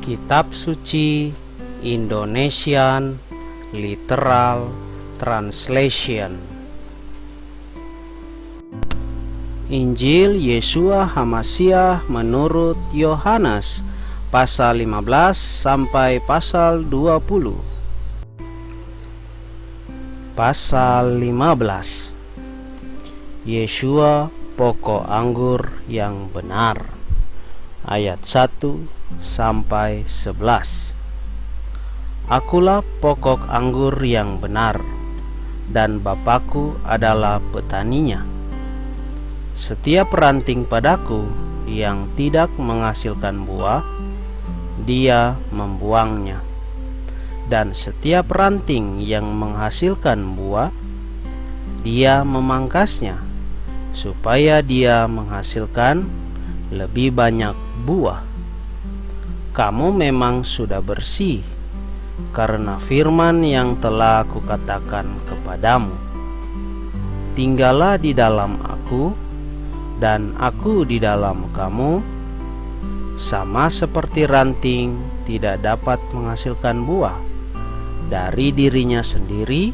Kitab Suci Indonesian Literal Translation. Injil Yeshua Hamasiah menurut Yohanes pasal 15 sampai pasal 20. Pasal 15. Yeshua pokok anggur yang benar. Ayat 1 sampai 11. Akulah pokok anggur yang benar, dan Bapakku adalah petaninya. Setiap ranting padaku yang tidak menghasilkan buah, Dia membuangnya. Dan setiap ranting yang menghasilkan buah, Dia memangkasnya, supaya dia menghasilkan lebih banyak buah. Kamu memang sudah bersih karena firman yang telah kukatakan kepadamu. Tinggallah di dalam aku, dan aku di dalam kamu. Sama seperti ranting tidak dapat menghasilkan buah dari dirinya sendiri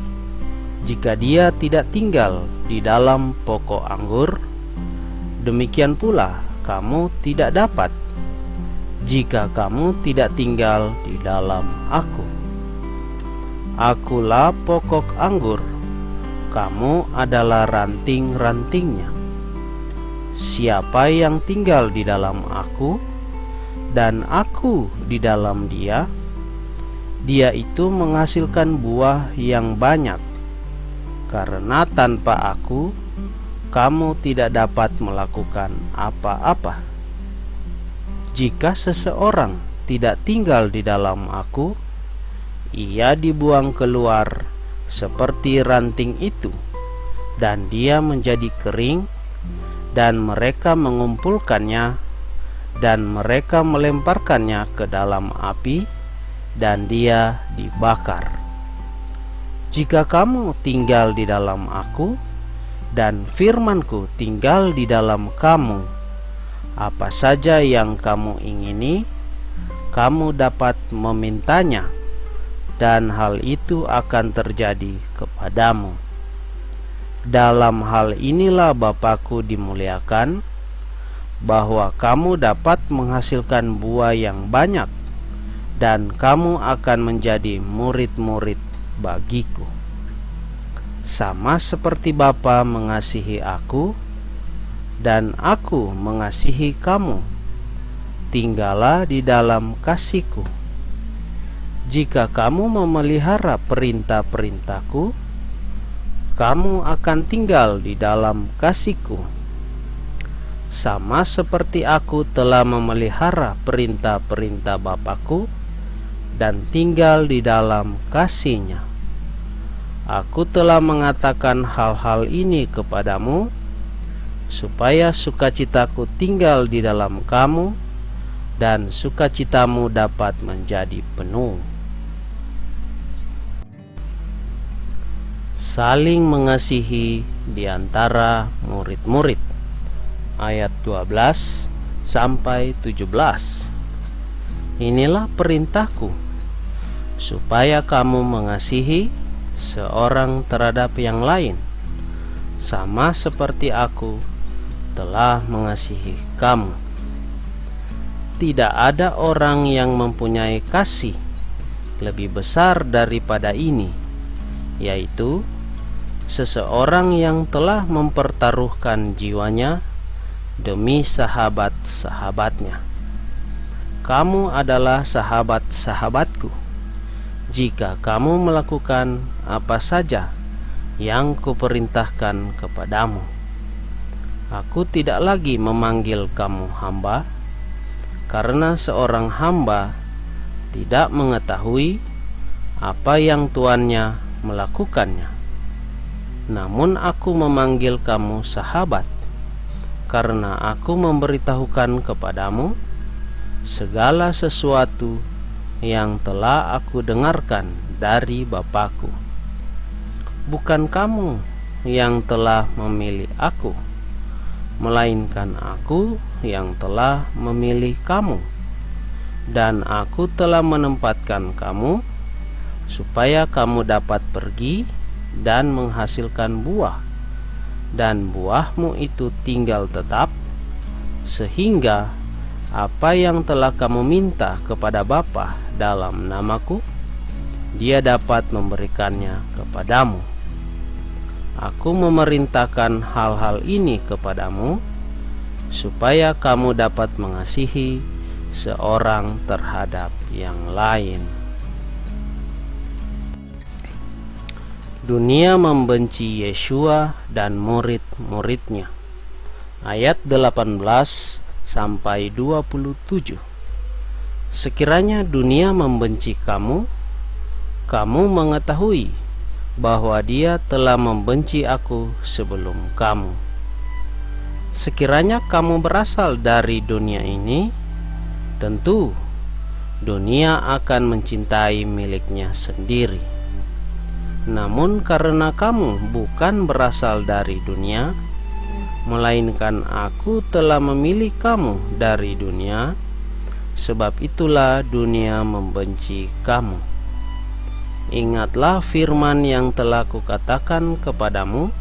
jika dia tidak tinggal di dalam pokok anggur, demikian pula kamu tidak dapat jika kamu tidak tinggal di dalam aku. Akulah pokok anggur, kamu adalah ranting-rantingnya. Siapa yang tinggal di dalam aku dan aku di dalam dia, dia itu menghasilkan buah yang banyak. Karena tanpa aku, kamu tidak dapat melakukan apa-apa. Jika seseorang tidak tinggal di dalam aku, ia dibuang keluar seperti ranting itu, dan dia menjadi kering, dan mereka mengumpulkannya, dan mereka melemparkannya ke dalam api, dan dia dibakar. Jika kamu tinggal di dalam aku, dan firmanku tinggal di dalam kamu, apa saja yang kamu ingini, kamu dapat memintanya, dan hal itu akan terjadi kepadamu. Dalam hal inilah Bapakku dimuliakan, bahwa kamu dapat menghasilkan buah yang banyak, dan kamu akan menjadi murid-murid bagiku. Sama seperti Bapa mengasihi aku, dan aku mengasihi kamu, tinggallah di dalam kasihku. Jika kamu memelihara perintah-perintahku, kamu akan tinggal di dalam kasihku. Sama seperti aku telah memelihara perintah-perintah Bapakku dan tinggal di dalam kasihnya. Aku telah mengatakan hal-hal ini kepadamu, supaya sukacitaku tinggal di dalam kamu, dan sukacitamu dapat menjadi penuh. Saling mengasihi di antara murid-murid. Ayat 12 sampai 17. Inilah perintahku, supaya kamu mengasihi seorang terhadap yang lain, sama seperti aku telah mengasihi kamu. Tidak ada orang yang mempunyai kasih lebih besar daripada ini, yaitu seseorang yang telah mempertaruhkan jiwanya demi sahabat-sahabatnya. Kamu adalah sahabat-sahabatku jika kamu melakukan apa saja yang kuperintahkan kepadamu. Aku tidak lagi memanggil kamu hamba, karena seorang hamba tidak mengetahui apa yang tuannya melakukannya. Namun aku memanggil kamu sahabat, karena aku memberitahukan kepadamu segala sesuatu yang telah aku dengarkan dari Bapakku. Bukan kamu yang telah memilih aku, melainkan aku yang telah memilih kamu dan aku telah menempatkan kamu supaya kamu dapat pergi dan menghasilkan buah, dan buahmu itu tinggal tetap, sehingga apa yang telah kamu minta kepada Bapa dalam namaku, Dia dapat memberikannya kepadamu. Aku memerintahkan hal-hal ini kepadamu, supaya kamu dapat mengasihi seorang terhadap yang lain. Dunia membenci Yeshua dan murid-muridnya. Ayat 18 sampai 27. Sekiranya dunia membenci kamu, kamu mengetahui bahwa dia telah membenci aku sebelum kamu. Sekiranya kamu berasal dari dunia ini, tentu dunia akan mencintai miliknya sendiri. Namun karena kamu bukan berasal dari dunia, melainkan aku telah memilih kamu dari dunia, sebab itulah dunia membenci kamu. Ingatlah firman yang telah kukatakan kepadamu,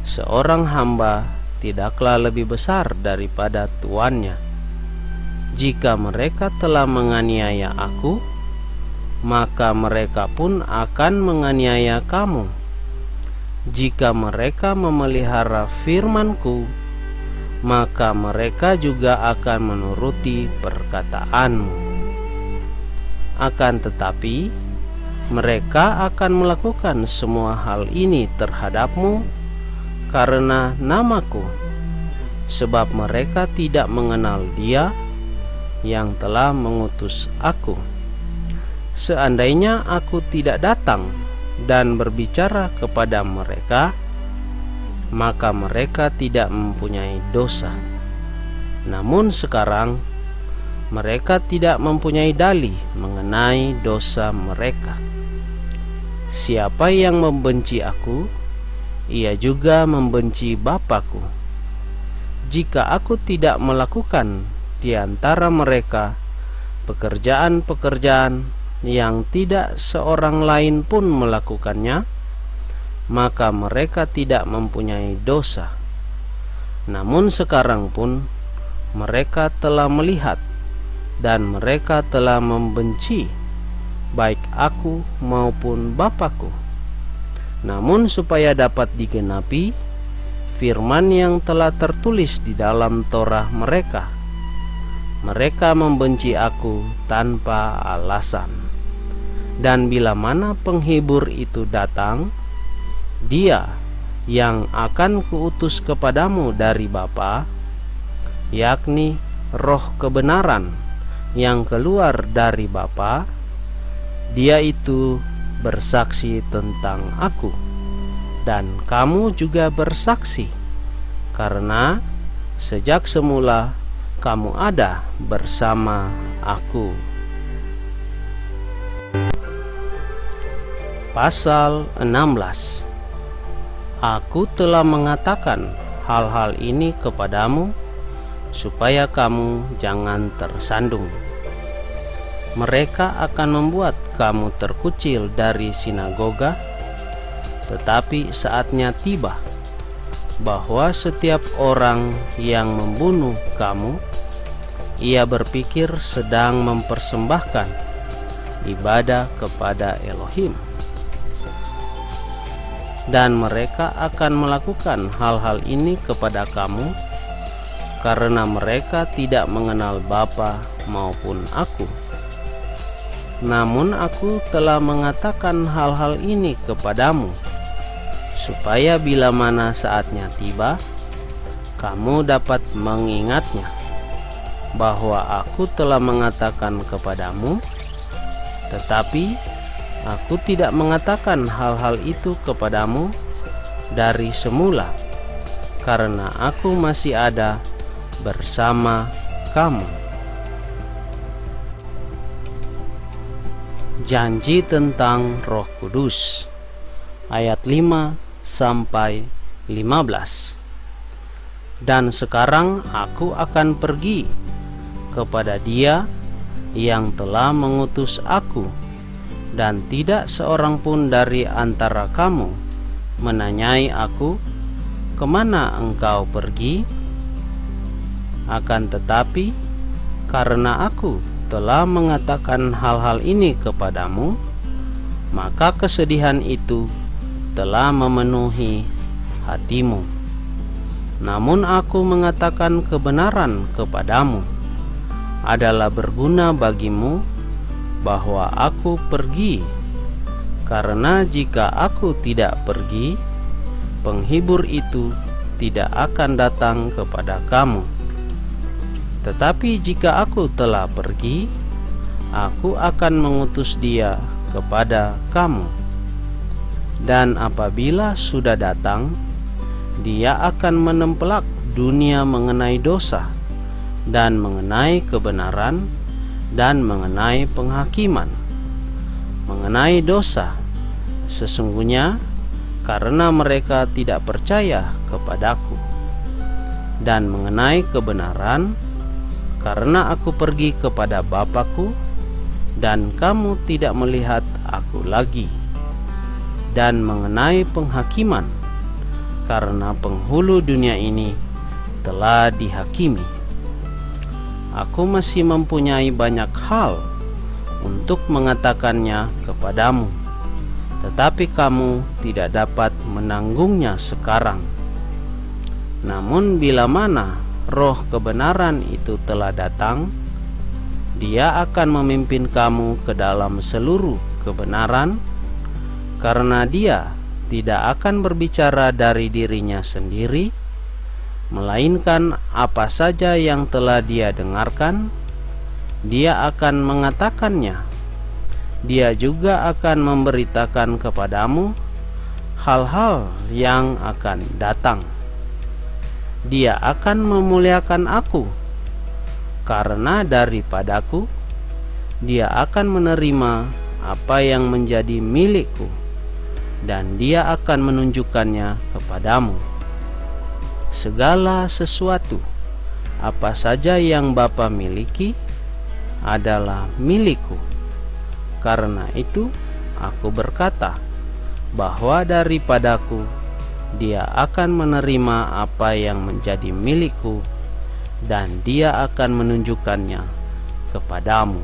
seorang hamba tidaklah lebih besar daripada tuannya. Jika mereka telah menganiaya aku, maka mereka pun akan menganiaya kamu. Jika mereka memelihara firman-Ku, maka mereka juga akan menuruti perkataanmu. Akan tetapi, mereka akan melakukan semua hal ini terhadapmu karena namaku, sebab mereka tidak mengenal Dia yang telah mengutus aku. Seandainya aku tidak datang dan berbicara kepada mereka, maka mereka tidak mempunyai dosa. Namun sekarang mereka tidak mempunyai dalih mengenai dosa mereka. Siapa yang membenci aku, ia juga membenci Bapa-Ku. Jika aku tidak melakukan di antara mereka pekerjaan-pekerjaan yang tidak seorang lain pun melakukannya, maka mereka tidak mempunyai dosa. Namun sekarang pun mereka telah melihat dan mereka telah membenci baik aku maupun Bapa-Ku. Namun supaya dapat digenapi firman yang telah tertulis di dalam Torah mereka, mereka membenci aku tanpa alasan. Dan bila mana penghibur itu datang, Dia yang akan kuutus kepadamu dari Bapa, yakni Roh kebenaran yang keluar dari Bapa, Dia itu bersaksi tentang aku, dan kamu juga bersaksi, karena sejak semula kamu ada bersama aku. Pasal 16. Aku telah mengatakan hal-hal ini kepadamu, supaya kamu jangan tersandung. Mereka akan membuat kamu terkucil dari sinagoga, tetapi saatnya tiba bahwa setiap orang yang membunuh kamu, ia berpikir sedang mempersembahkan ibadah kepada Elohim. Dan mereka akan melakukan hal-hal ini kepada kamu, karena mereka tidak mengenal Bapa maupun aku. Namun aku telah mengatakan hal-hal ini kepadamu, supaya bila mana saatnya tiba, kamu dapat mengingatnya, bahwa aku telah mengatakan kepadamu, tetapi aku tidak mengatakan hal-hal itu kepadamu dari semula, karena aku masih ada bersama kamu. Janji tentang Roh Kudus. Ayat 5 sampai 15. Dan sekarang aku akan pergi kepada Dia yang telah mengutus aku, dan tidak seorang pun dari antara kamu menanyai aku, kemana engkau pergi? Akan tetapi, karena aku telah mengatakan hal-hal ini kepadamu, maka kesedihan itu telah memenuhi hatimu. Namun aku mengatakan kebenaran kepadamu, adalah berguna bagimu bahwa aku pergi, karena jika aku tidak pergi, penghibur itu tidak akan datang kepada kamu. Tetapi jika aku telah pergi, aku akan mengutus dia kepada kamu. Dan apabila sudah datang, dia akan menempelak dunia mengenai dosa, dan mengenai kebenaran, dan mengenai penghakiman. Mengenai dosa, sesungguhnya karena mereka tidak percaya kepadaku, dan mengenai kebenaran, karena aku pergi kepada Bapa-Ku, dan kamu tidak melihat aku lagi, dan mengenai penghakiman, karena penghulu dunia ini telah dihakimi. Aku masih mempunyai banyak hal untuk mengatakannya kepadamu, tetapi kamu tidak dapat menanggungnya sekarang. Namun bila mana Roh kebenaran itu telah datang, Dia akan memimpin kamu ke dalam seluruh kebenaran, karena Dia tidak akan berbicara dari dirinya sendiri, melainkan apa saja yang telah Dia dengarkan, Dia akan mengatakannya. Dia juga akan memberitakan kepadamu hal-hal yang akan datang. Dia akan memuliakan aku, karena daripadaku Dia akan menerima apa yang menjadi milikku, dan Dia akan menunjukkannya kepadamu. Segala sesuatu, apa saja yang Bapa miliki, adalah milikku. Karena itu aku berkata bahwa daripadaku Dia akan menerima apa yang menjadi milikku, dan Dia akan menunjukkannya kepadamu.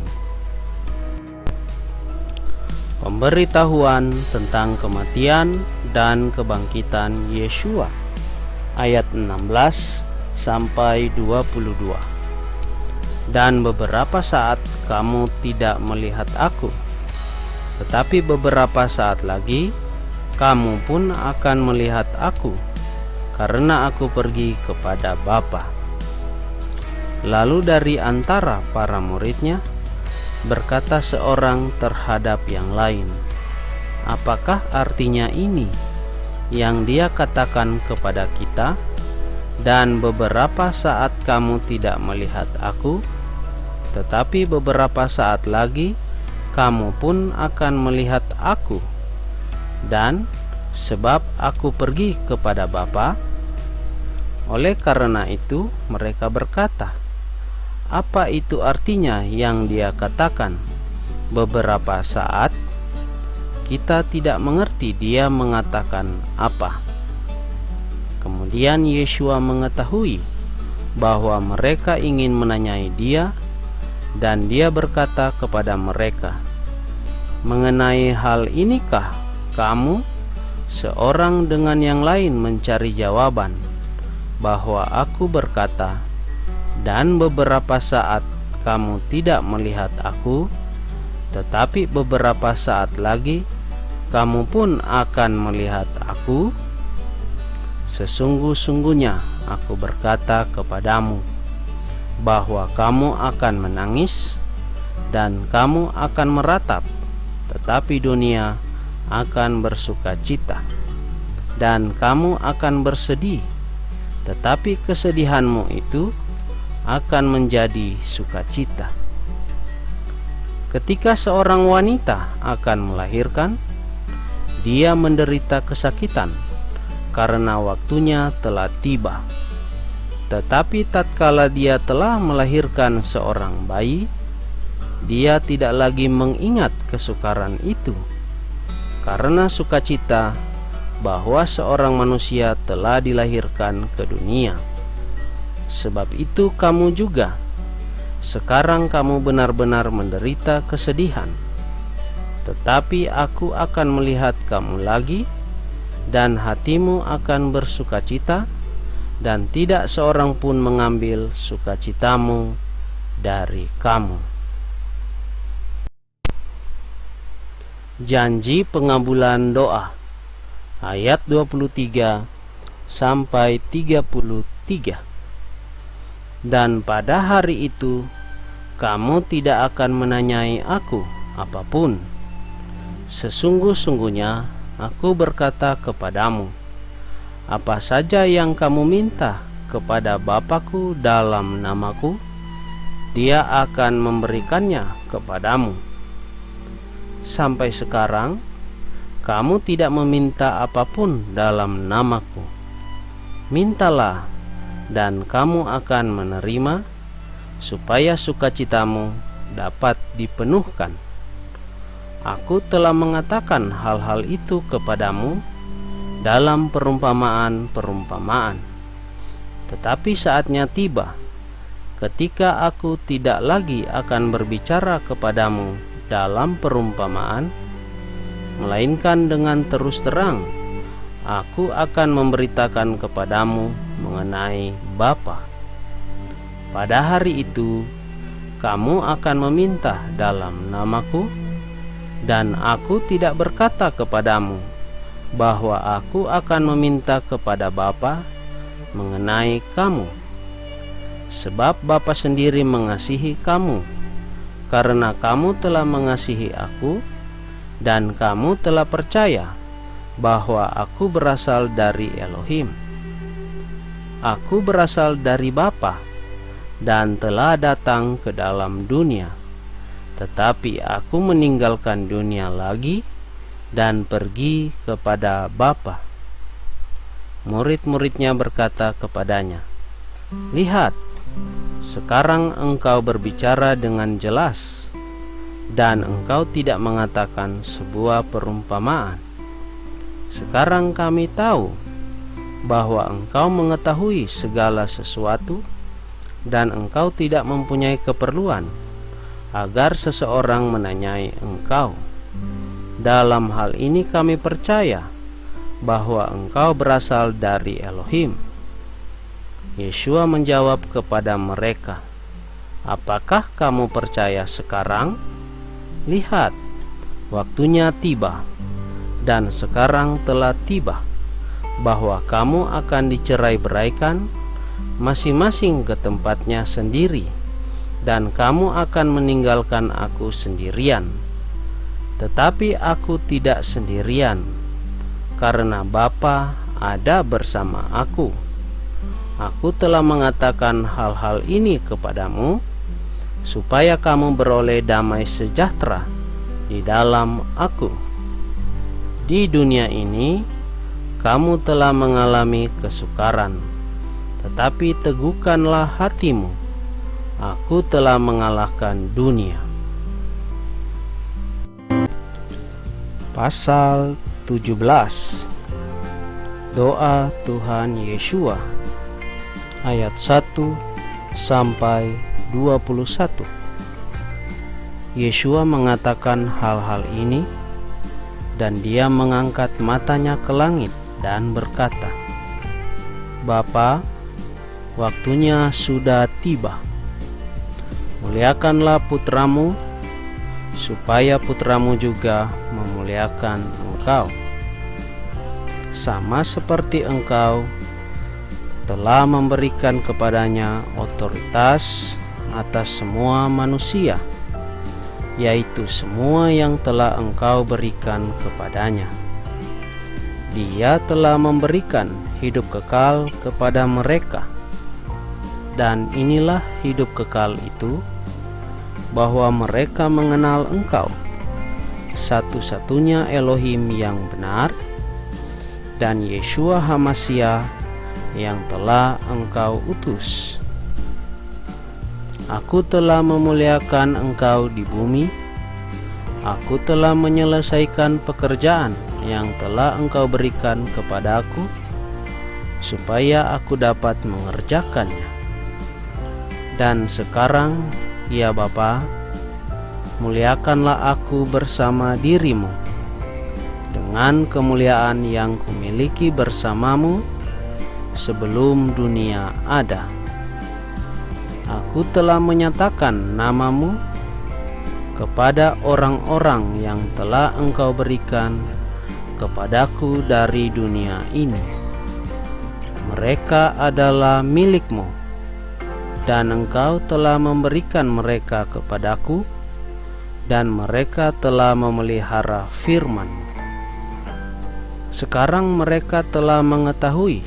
Pemberitahuan tentang kematian dan kebangkitan Yeshua, ayat 16 sampai 22. Dan beberapa saat kamu tidak melihat aku, tetapi beberapa saat lagi kamu pun akan melihat aku, karena aku pergi kepada Bapa. Lalu dari antara para muridnya berkata seorang terhadap yang lain, apakah artinya ini yang Dia katakan kepada kita, dan beberapa saat kamu tidak melihat aku, tetapi beberapa saat lagi kamu pun akan melihat aku, dan sebab aku pergi kepada Bapa? Oleh karena itu mereka berkata, apa itu artinya yang Dia katakan beberapa saat? Kita tidak mengerti Dia mengatakan apa. Kemudian Yeshua mengetahui bahwa mereka ingin menanyai Dia, dan Dia berkata kepada mereka, mengenai hal inikah kamu seorang dengan yang lain mencari jawaban, bahwa aku berkata, dan beberapa saat kamu tidak melihat aku, tetapi beberapa saat lagi kamu pun akan melihat aku? Sesungguh-sungguhnya aku berkata kepadamu, bahwa kamu akan menangis, dan kamu akan meratap, tetapi dunia akan bersukacita. Dan kamu akan bersedih, tetapi kesedihanmu itu akan menjadi sukacita. Ketika seorang wanita akan melahirkan, dia menderita kesakitan, karena waktunya telah tiba. Tetapi tatkala dia telah melahirkan seorang bayi, dia tidak lagi mengingat kesukaran itu, karena sukacita bahwa seorang manusia telah dilahirkan ke dunia. Sebab itu kamu juga sekarang kamu benar-benar menderita kesedihan, tetapi aku akan melihat kamu lagi, dan hatimu akan bersukacita, dan tidak seorang pun mengambil sukacitamu dari kamu. Janji pengabulan doa, ayat 23 sampai 33. Dan pada hari itu kamu tidak akan menanyai aku apapun. Sesungguh-sungguhnya aku berkata kepadamu, apa saja yang kamu minta kepada Bapa-Ku dalam nama-Ku, Dia akan memberikannya kepadamu. Sampai sekarang kamu tidak meminta apapun dalam nama-Ku. Mintalah dan kamu akan menerima, supaya sukacitamu dapat dipenuhkan. Aku telah mengatakan hal-hal itu kepadamu dalam perumpamaan-perumpamaan. Tetapi saatnya tiba, ketika aku tidak lagi akan berbicara kepadamu dalam perumpamaan, melainkan dengan terus terang, aku akan memberitakan kepadamu mengenai Bapa. Pada hari itu, kamu akan meminta dalam nama-Ku, dan aku tidak berkata kepadamu bahwa aku akan meminta kepada Bapa mengenai kamu. Sebab Bapa sendiri mengasihi kamu, karena kamu telah mengasihi aku, dan kamu telah percaya bahwa aku berasal dari Elohim. Aku berasal dari Bapa dan telah datang ke dalam dunia. Tetapi aku meninggalkan dunia lagi dan pergi kepada Bapa. Murid-muridnya berkata kepadanya, lihat, sekarang engkau berbicara dengan jelas, dan engkau tidak mengatakan sebuah perumpamaan. Sekarang kami tahu bahwa engkau mengetahui segala sesuatu, dan engkau tidak mempunyai keperluan agar seseorang menanyai engkau. Dalam hal ini kami percaya bahwa engkau berasal dari Elohim. Yeshua menjawab kepada mereka, apakah kamu percaya sekarang? Lihat, waktunya tiba, dan sekarang telah tiba, bahwa kamu akan dicerai-beraikan masing-masing ke tempatnya sendiri, dan kamu akan meninggalkan aku sendirian. Tetapi aku tidak sendirian, karena Bapa ada bersama aku. Aku telah mengatakan hal-hal ini kepadamu, supaya kamu beroleh damai sejahtera di dalam aku. Di dunia ini kamu telah mengalami kesukaran, tetapi teguhkanlah hatimu, aku telah mengalahkan dunia. Pasal 17. Doa Tuhan Yeshua, ayat 1 sampai 21. Yeshua mengatakan hal-hal ini, dan dia mengangkat matanya ke langit dan berkata, Bapa, waktunya sudah tiba. Muliakanlah putramu, supaya putramu juga memuliakan engkau, sama seperti engkau telah memberikan kepadanya otoritas atas semua manusia, yaitu semua yang telah engkau berikan kepadanya. Dia telah memberikan hidup kekal kepada mereka, dan inilah hidup kekal itu, bahwa mereka mengenal engkau, satu-satunya Elohim yang benar, dan Yeshua HaMashiach yang telah engkau utus. Aku telah memuliakan Engkau di bumi. Aku telah menyelesaikan pekerjaan yang telah Engkau berikan kepada aku, supaya aku dapat mengerjakannya. Dan sekarang, ya Bapa, muliakanlah aku bersama dirimu, dengan kemuliaan yang kumiliki bersamamu sebelum dunia ada. Aku telah menyatakan namamu kepada orang-orang yang telah Engkau berikan kepadaku dari dunia ini. Mereka adalah milikmu, dan Engkau telah memberikan mereka kepadaku, dan mereka telah memelihara firman. Sekarang mereka telah mengetahui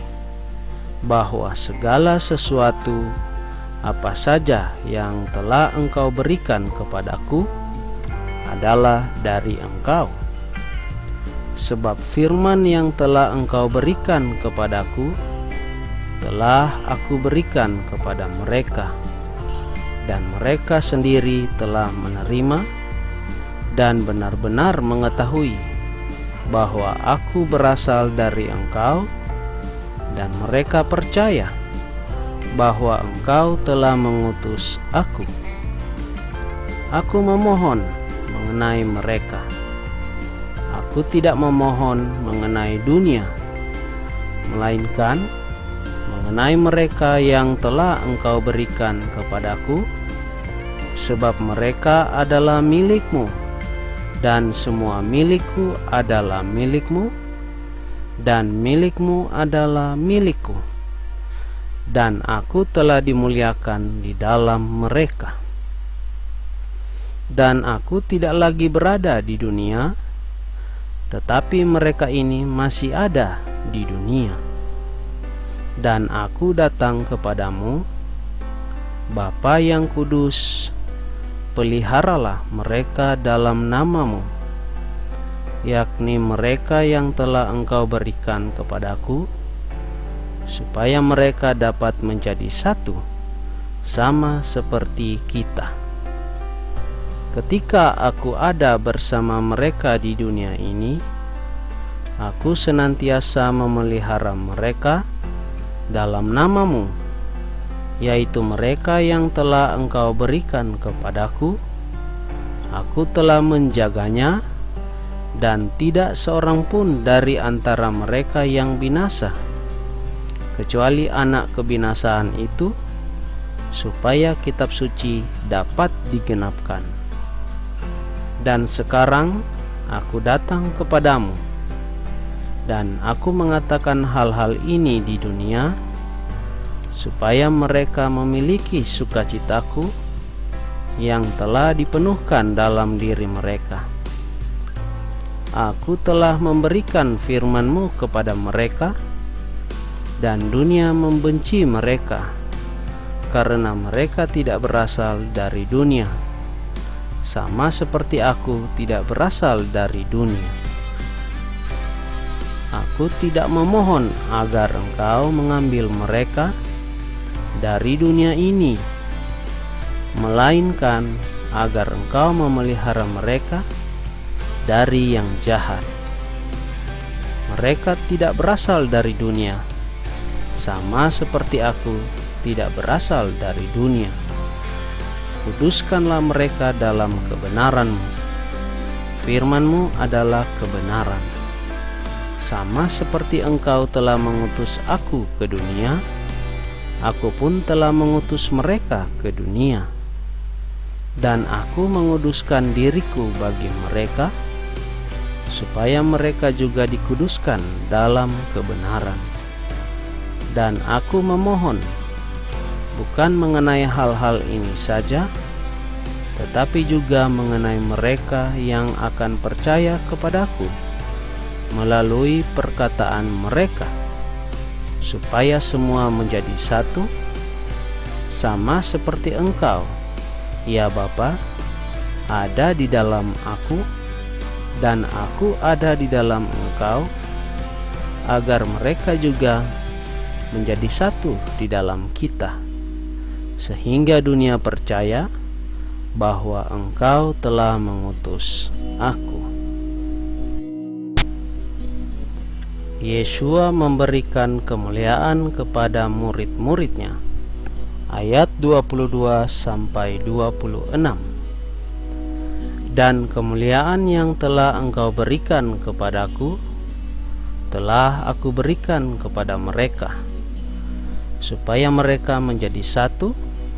bahwa segala sesuatu apa saja yang telah Engkau berikan kepadaku adalah dari Engkau. Sebab firman yang telah Engkau berikan kepadaku telah aku berikan kepada mereka, dan mereka sendiri telah menerima dan benar-benar mengetahui bahwa aku berasal dari Engkau, dan mereka percaya bahwa Engkau telah mengutus aku. Aku memohon mengenai mereka. Aku tidak memohon mengenai dunia, melainkan mengenai mereka yang telah Engkau berikan kepadaku, sebab mereka adalah milik-Mu, dan semua milikku adalah milik-Mu, dan milik-Mu adalah milikku, dan aku telah dimuliakan di dalam mereka. Dan aku tidak lagi berada di dunia, tetapi mereka ini masih ada di dunia. Dan aku datang kepadamu, Bapa yang kudus, peliharalah mereka dalam namamu, yakni mereka yang telah Engkau berikan kepadaku, supaya mereka dapat menjadi satu, sama seperti kita. Ketika aku ada bersama mereka di dunia ini, aku senantiasa memelihara mereka dalam namamu, yaitu mereka yang telah Engkau berikan kepadaku. Aku telah menjaganya, dan tidak seorang pun dari antara mereka yang binasa, kecuali anak kebinasaan itu, supaya kitab suci dapat digenapkan. Dan sekarang aku datang kepadamu, dan aku mengatakan hal-hal ini di dunia, supaya mereka memiliki sukacitaku yang telah dipenuhkan dalam diri mereka. Aku telah memberikan firman-Mu kepada mereka, dan dunia membenci mereka, karena mereka tidak berasal dari dunia, sama seperti aku tidak berasal dari dunia. Aku tidak memohon agar Engkau mengambil mereka dari dunia ini, melainkan agar Engkau memelihara mereka dari yang jahat. Mereka tidak berasal dari dunia, sama seperti aku tidak berasal dari dunia. Kuduskanlah mereka dalam kebenaran-Mu. Firman-Mu adalah kebenaran. Sama seperti Engkau telah mengutus aku ke dunia, aku pun telah mengutus mereka ke dunia. Dan aku menguduskan diriku bagi mereka, supaya mereka juga dikuduskan dalam kebenaran. Dan aku memohon bukan mengenai hal-hal ini saja, tetapi juga mengenai mereka yang akan percaya kepadaku melalui perkataan mereka, supaya semua menjadi satu, sama seperti Engkau, ya Bapa, ada di dalam aku, dan aku ada di dalam Engkau, agar mereka juga menjadi satu di dalam kita, sehingga dunia percaya bahwa Engkau telah mengutus aku. Yeshua memberikan kemuliaan kepada murid-muridnya. Ayat 22-26. Dan kemuliaan yang telah Engkau berikan kepadaku, telah aku berikan kepada mereka, supaya mereka menjadi satu,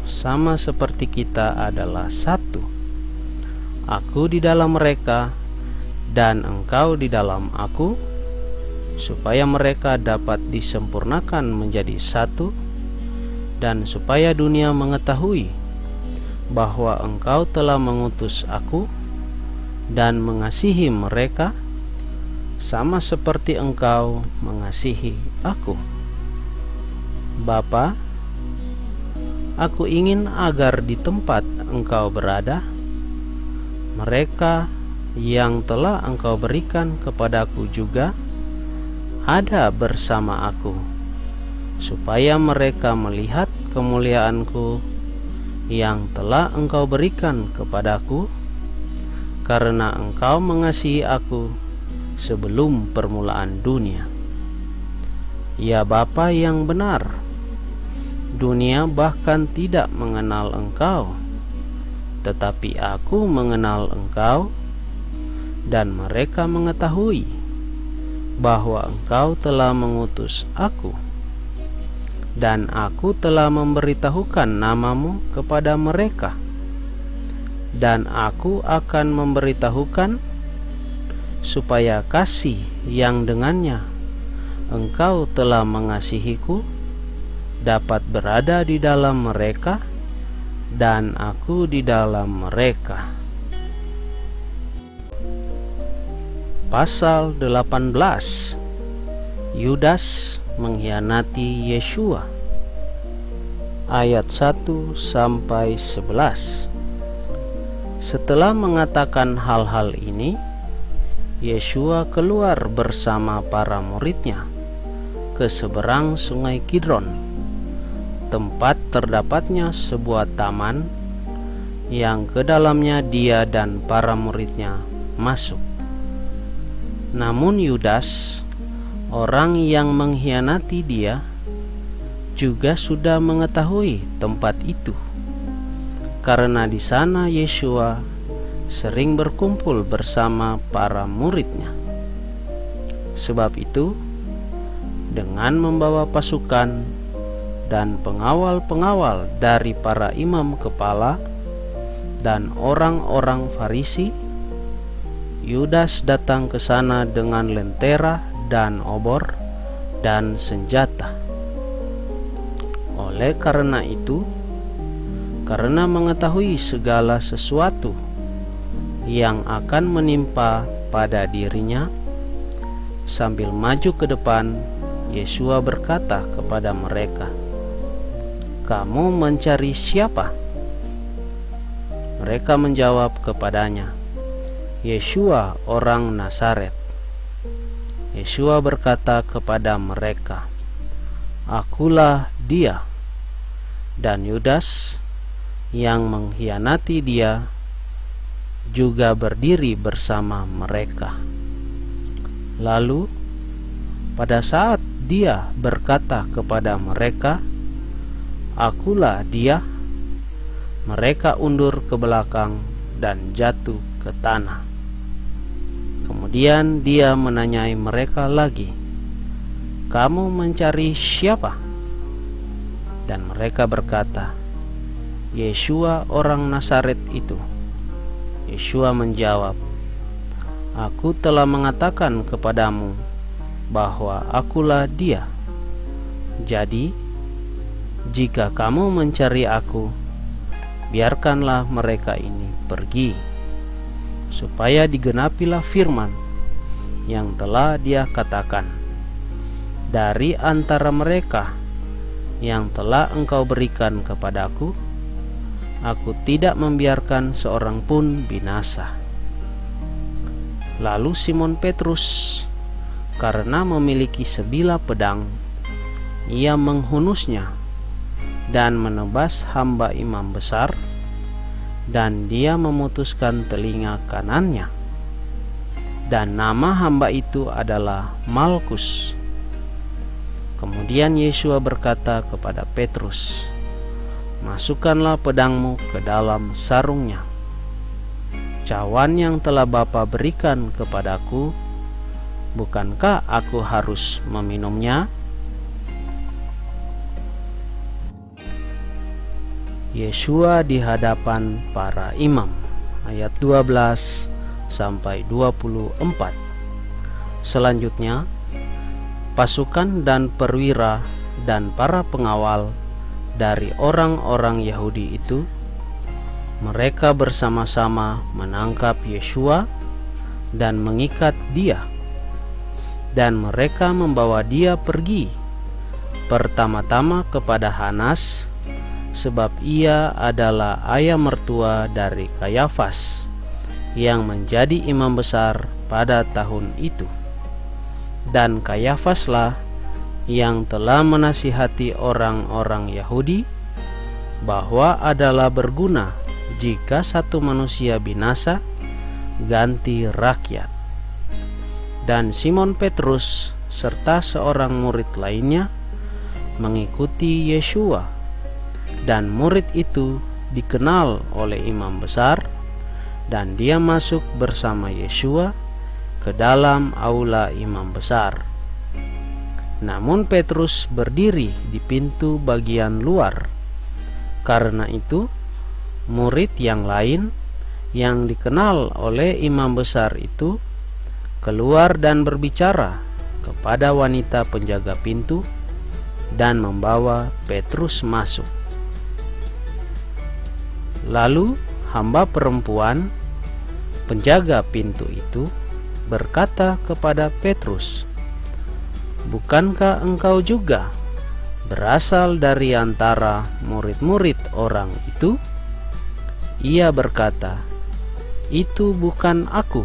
sama seperti kita adalah satu. Aku di dalam mereka, dan Engkau di dalam aku, supaya mereka dapat disempurnakan menjadi satu, dan supaya dunia mengetahui bahwa Engkau telah mengutus aku dan mengasihi mereka sama seperti Engkau mengasihi aku. Bapa, aku ingin agar di tempat Engkau berada, mereka yang telah Engkau berikan kepadaku juga ada bersama aku, supaya mereka melihat kemuliaanku yang telah Engkau berikan kepadaku, karena Engkau mengasihi aku sebelum permulaan dunia. Ya Bapa yang benar, dunia bahkan tidak mengenal Engkau, tetapi aku mengenal Engkau, dan mereka mengetahui bahwa Engkau telah mengutus aku, dan aku telah memberitahukan namamu kepada mereka, dan aku akan memberitahukan supaya kasih yang dengannya Engkau telah mengasihiku dapat berada di dalam mereka, dan aku di dalam mereka. Pasal 18. Yudas mengkhianati Yeshua. Ayat 1-11. Setelah mengatakan hal-hal ini, Yeshua keluar bersama para muridnya ke seberang sungai Kidron, tempat terdapatnya sebuah taman yang ke dalamnya dia dan para muridnya masuk. Namun Yudas, orang yang mengkhianati dia, juga sudah mengetahui tempat itu, karena di sana Yeshua sering berkumpul bersama para muridnya. Sebab itu, dengan membawa pasukan dan pengawal-pengawal dari para imam kepala dan orang-orang Farisi, Yudas datang ke sana dengan lentera dan obor dan senjata. Oleh karena itu, karena mengetahui segala sesuatu yang akan menimpa pada dirinya, sambil maju ke depan, Yeshua berkata kepada mereka, "Kamu mencari siapa?" Mereka menjawab kepadanya, "Yeshua orang Nazaret." Yeshua berkata kepada mereka, "Akulah dia." Dan Yudas yang mengkhianati dia juga berdiri bersama mereka. Lalu pada saat dia berkata kepada mereka, "Akulah dia," mereka undur ke belakang dan jatuh ke tanah. Kemudian dia menanyai mereka lagi, "Kamu mencari siapa?" Dan mereka berkata, "Yeshua orang Nazaret itu." Yeshua menjawab, "Aku telah mengatakan kepadamu bahwa akulah dia. Jadi, jika kamu mencari aku, biarkanlah mereka ini pergi, supaya digenapilah firman yang telah dia katakan, dari antara mereka yang telah engkau berikan kepadaku, aku tidak membiarkan seorang pun binasa." Lalu Simon Petrus, karena memiliki sebilah pedang, ia menghunusnya dan menebas hamba imam besar, dan dia memutuskan telinga kanannya. Dan nama hamba itu adalah Malkus. Kemudian Yeshua berkata kepada Petrus, "Masukkanlah pedangmu ke dalam sarungnya. Cawan yang telah Bapa berikan kepadaku, bukankah aku harus meminumnya?" Yeshua di hadapan para imam, ayat 12 sampai 24. Selanjutnya, pasukan dan perwira dan para pengawal dari orang-orang Yahudi itu, mereka bersama-sama menangkap Yeshua dan mengikat dia, dan mereka membawa dia pergi pertama-tama kepada Hanas, sebab ia adalah ayah mertua dari Kayafas yang menjadi imam besar pada tahun itu. Dan Kayafaslah yang telah menasihati orang-orang Yahudi bahwa adalah berguna jika satu manusia binasa ganti rakyat. Dan Simon Petrus serta seorang murid lainnya mengikuti Yeshua, dan murid itu dikenal oleh imam besar, dan dia masuk bersama Yeshua ke dalam aula imam besar. Namun Petrus berdiri di pintu bagian luar. Karena itu, murid yang lain yang dikenal oleh imam besar itu keluar dan berbicara kepada wanita penjaga pintu dan membawa Petrus masuk. Lalu hamba perempuan penjaga pintu itu berkata kepada Petrus, "Bukankah engkau juga berasal dari antara murid-murid orang itu?" Ia berkata, "Itu bukan aku."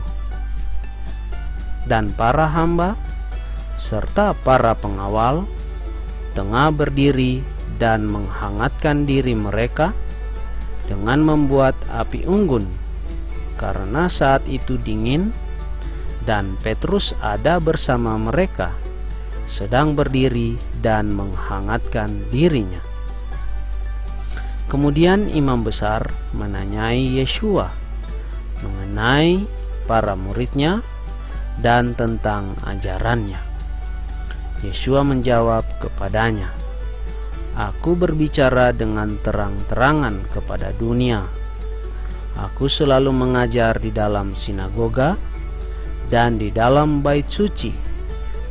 Dan para hamba serta para pengawal tengah berdiri dan menghangatkan diri mereka dengan membuat api unggun, karena saat itu dingin, dan Petrus ada bersama mereka, sedang berdiri dan menghangatkan dirinya. Kemudian imam besar menanyai Yeshua mengenai para muridnya dan tentang ajarannya. Yeshua menjawab kepadanya, "Aku berbicara dengan terang-terangan kepada dunia. Aku selalu mengajar di dalam sinagoga dan di dalam bait suci,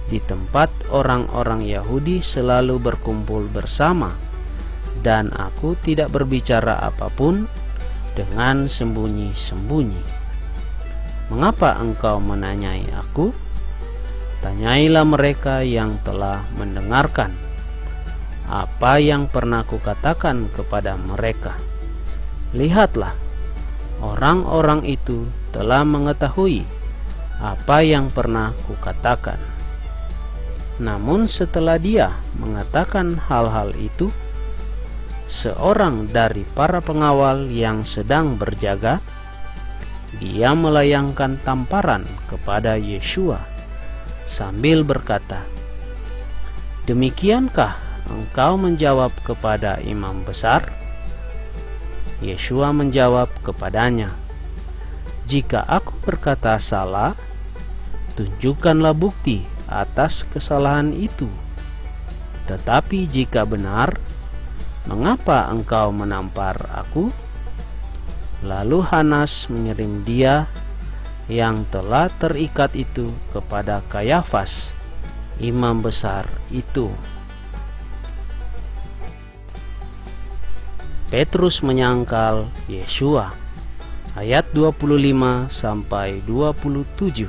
di tempat orang-orang Yahudi selalu berkumpul bersama, dan aku tidak berbicara apapun dengan sembunyi-sembunyi. Mengapa engkau menanyai aku? Tanyailah mereka yang telah mendengarkan apa yang pernah kukatakan kepada mereka. Lihatlah, orang-orang itu telah mengetahui apa yang pernah kukatakan." Namun setelah dia mengatakan hal-hal itu, seorang dari para pengawal yang sedang berjaga, dia melayangkan tamparan kepada Yeshua sambil berkata, "Demikiankah engkau menjawab kepada imam besar?" Yeshua menjawab kepadanya, "Jika aku berkata salah, tunjukkanlah bukti atas kesalahan itu. Tetapi jika benar, mengapa engkau menampar aku?" Lalu Hanas mengirim dia yang telah terikat itu kepada Kayafas, imam besar itu. Petrus menyangkal Yeshua, ayat 25 sampai 27.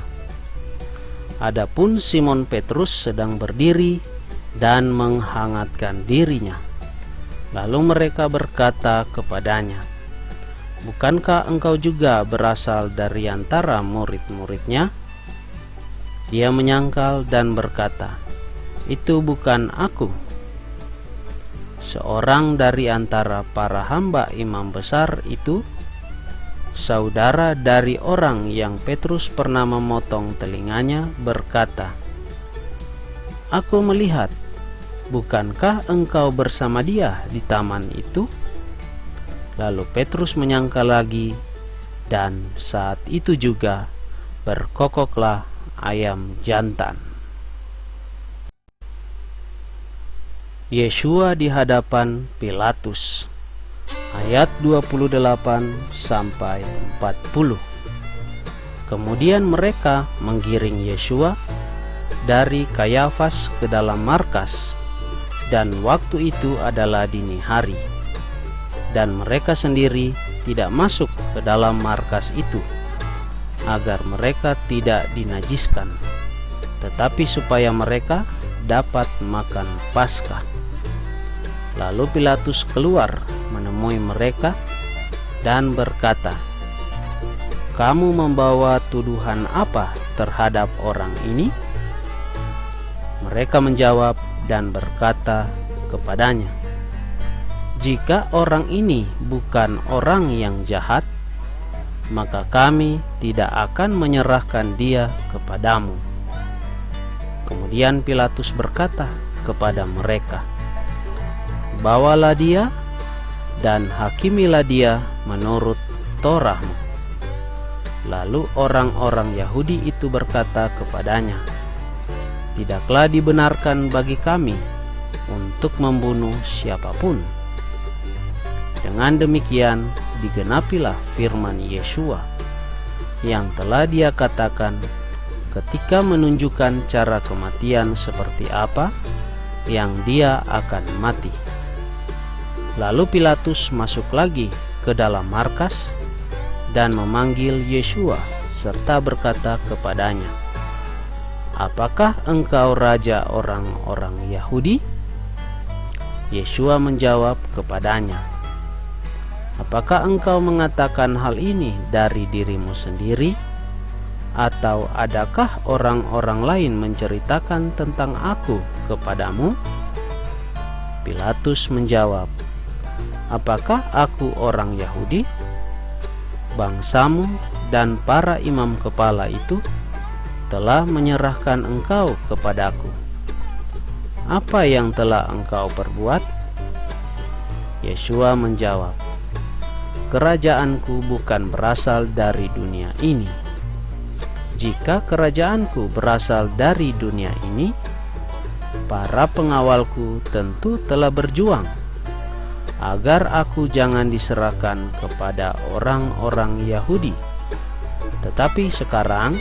Adapun Simon Petrus sedang berdiri dan menghangatkan dirinya. Lalu mereka berkata kepadanya, "Bukankah engkau juga berasal dari antara murid-muridnya?" Dia menyangkal dan berkata, "Itu bukan aku." seorang dari antara para hamba imam besar itu, saudara dari orang yang Petrus pernah memotong telinganya, berkata, "Aku melihat, bukankah engkau bersama dia di taman itu?" Lalu Petrus menyangka lagi, dan saat itu juga berkokoklah ayam jantan. Yeshua di hadapan Pilatus, ayat 28-40. Kemudian mereka menggiring Yeshua dari Kayafas ke dalam markas, dan waktu itu adalah dini hari, dan mereka sendiri tidak masuk ke dalam markas itu, agar mereka tidak dinajiskan, tetapi supaya mereka dapat makan Paskah. Lalu Pilatus keluar menemui mereka dan berkata, "Kamu membawa tuduhan apa terhadap orang ini?" Mereka menjawab dan berkata kepadanya, "Jika orang ini bukan orang yang jahat, maka kami tidak akan menyerahkan dia kepadamu." Kemudian Pilatus berkata kepada mereka, "Bawalah dia dan hakimilah dia menurut Torahmu." Lalu orang-orang Yahudi itu berkata kepadanya, "Tidaklah dibenarkan bagi kami untuk membunuh siapapun." Dengan demikian digenapilah firman Yeshua yang telah dia katakan ketika menunjukkan cara kematian seperti apa yang dia akan mati. Lalu Pilatus masuk lagi ke dalam markas dan memanggil Yeshua serta berkata kepadanya, "Apakah engkau raja orang-orang Yahudi?" Yeshua menjawab kepadanya, "Apakah engkau mengatakan hal ini dari dirimu sendiri, atau adakah orang-orang lain menceritakan tentang aku kepadamu?" Pilatus menjawab, "Apakah aku orang Yahudi? Bangsamu dan para imam kepala itu telah menyerahkan engkau kepadaku. Apa yang telah engkau perbuat?" Yeshua menjawab, "Kerajaanku bukan berasal dari dunia ini. Jika kerajaanku berasal dari dunia ini, para pengawalku tentu telah berjuang agar aku jangan diserahkan kepada orang-orang Yahudi. Tetapi sekarang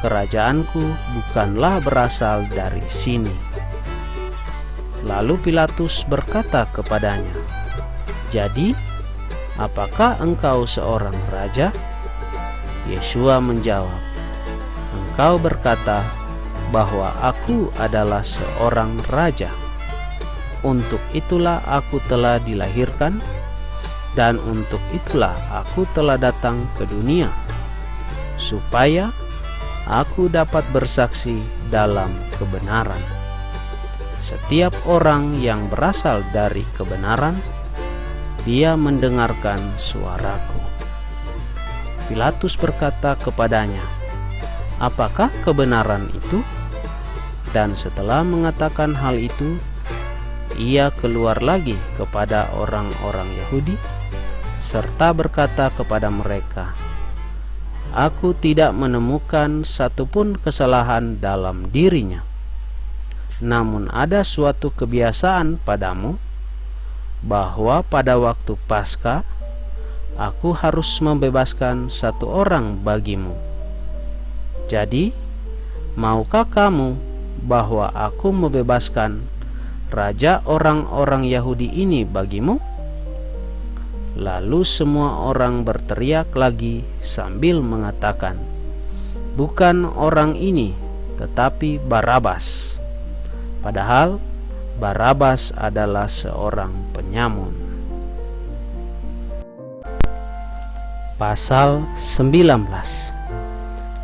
kerajaanku bukanlah berasal dari sini." Lalu Pilatus berkata kepadanya, "Jadi, apakah engkau seorang raja?" Yeshua menjawab, "Engkau berkata bahwa aku adalah seorang raja. Untuk itulah aku telah dilahirkan, dan untuk itulah aku telah datang ke dunia, supaya aku dapat bersaksi dalam kebenaran. Setiap orang yang berasal dari kebenaran, dia mendengarkan suaraku." Pilatus berkata kepadanya, "Apakah kebenaran itu?" Dan setelah mengatakan hal itu, ia keluar lagi kepada orang-orang Yahudi serta berkata kepada mereka, "Aku tidak menemukan satupun kesalahan dalam dirinya. Namun ada suatu kebiasaan padamu, bahwa pada waktu Paskah aku harus membebaskan satu orang bagimu. Jadi, maukah kamu bahwa aku membebaskan raja orang-orang Yahudi ini bagimu?" Lalu semua orang berteriak lagi sambil mengatakan, "Bukan orang ini, tetapi Barabas." Padahal Barabas adalah seorang penyamun. Pasal 19.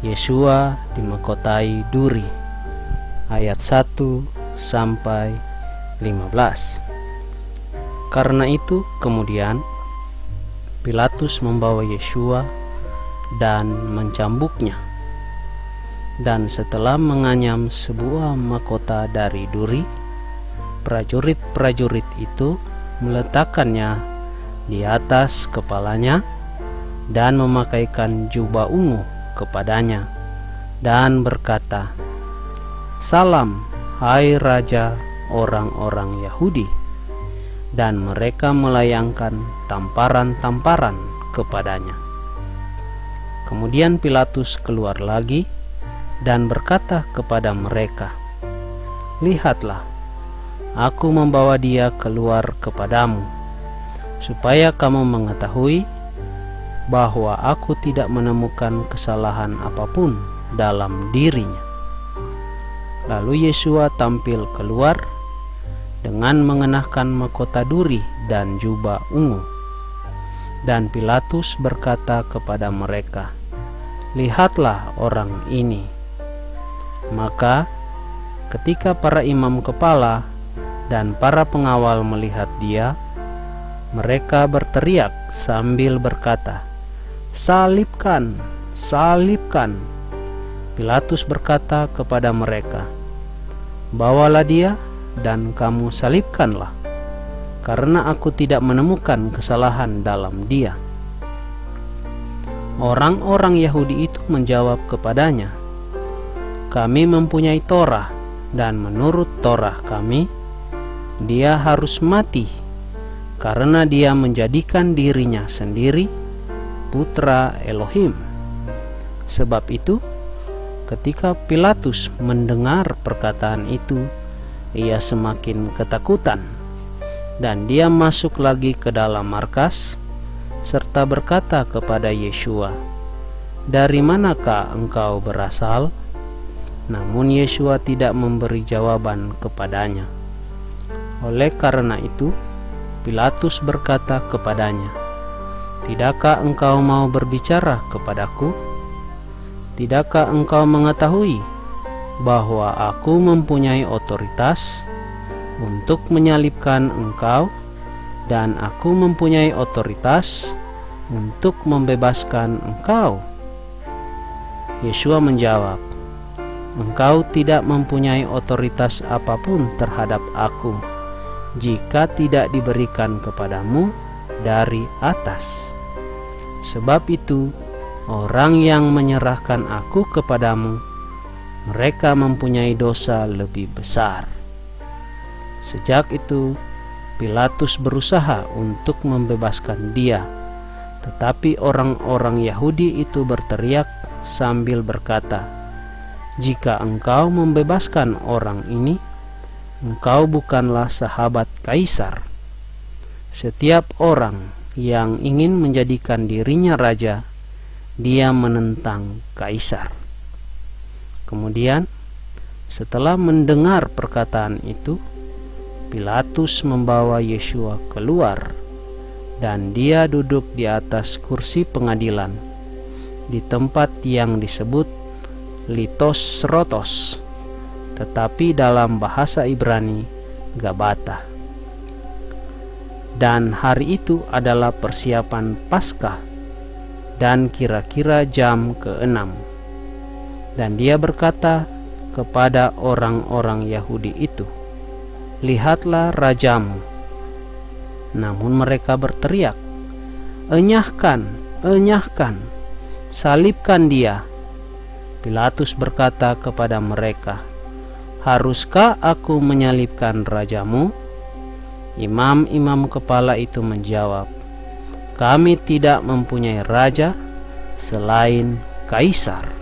Yeshua dimahkotai duri, ayat 1-15. Karena itu kemudian Pilatus membawa Yesua dan mencambuknya. Dan setelah menganyam sebuah mahkota dari duri, prajurit-prajurit itu meletakkannya di atas kepalanya dan memakaikan jubah ungu kepadanya dan berkata, "Salam, hai Raja orang-orang Yahudi." Dan mereka melayangkan tamparan-tamparan kepadanya. Kemudian Pilatus keluar lagi dan berkata kepada mereka, "Lihatlah, aku membawa dia keluar kepadamu, supaya kamu mengetahui bahwa aku tidak menemukan kesalahan apapun dalam dirinya." Lalu Yesua tampil keluar dengan mengenakan mahkota duri dan jubah ungu. Dan Pilatus berkata kepada mereka, "Lihatlah orang ini." Maka ketika para imam kepala dan para pengawal melihat dia, mereka berteriak sambil berkata, "Salibkan, salibkan!" Pilatus berkata kepada mereka, "Bawalah dia dan kamu salibkanlah, karena aku tidak menemukan kesalahan dalam dia." Orang-orang Yahudi itu menjawab kepadanya, "Kami mempunyai Torah, dan menurut Torah kami, dia harus mati, karena dia menjadikan dirinya sendiri putra Elohim." Sebab itu, ketika Pilatus mendengar perkataan itu, ia semakin ketakutan, dan dia masuk lagi ke dalam markas, serta berkata kepada Yesua, "Dari manakah engkau berasal?" Namun Yesua tidak memberi jawaban kepadanya. Oleh karena itu, Pilatus berkata kepadanya, "Tidakkah engkau mau berbicara kepadaku? Tidakkah engkau mengetahui bahwa aku mempunyai otoritas untuk menyalibkan engkau, dan aku mempunyai otoritas untuk membebaskan engkau?" Yesua menjawab, "Engkau tidak mempunyai otoritas apapun terhadap aku, jika tidak diberikan kepadamu dari atas. Sebab itu, orang yang menyerahkan aku kepadamu, mereka mempunyai dosa lebih besar." Sejak itu, Pilatus berusaha untuk membebaskan dia, tetapi orang-orang Yahudi itu berteriak sambil berkata, "Jika engkau membebaskan orang ini, engkau bukanlah sahabat Kaisar. Setiap orang yang ingin menjadikan dirinya raja, dia menentang Kaisar." Kemudian, setelah mendengar perkataan itu, Pilatus membawa Yesua keluar, dan dia duduk di atas kursi pengadilan di tempat yang disebut Litos Rotos, tetapi dalam bahasa Ibrani Gabata. Dan hari itu adalah persiapan Paskah, dan kira-kira jam ke-6. Dan dia berkata kepada orang-orang Yahudi itu, "Lihatlah rajamu." Namun mereka berteriak, "Enyahkan, enyahkan, salibkan dia." Pilatus berkata kepada mereka, "Haruskah aku menyalibkan rajamu?" Imam-imam kepala itu menjawab, "Kami tidak mempunyai raja selain Kaisar."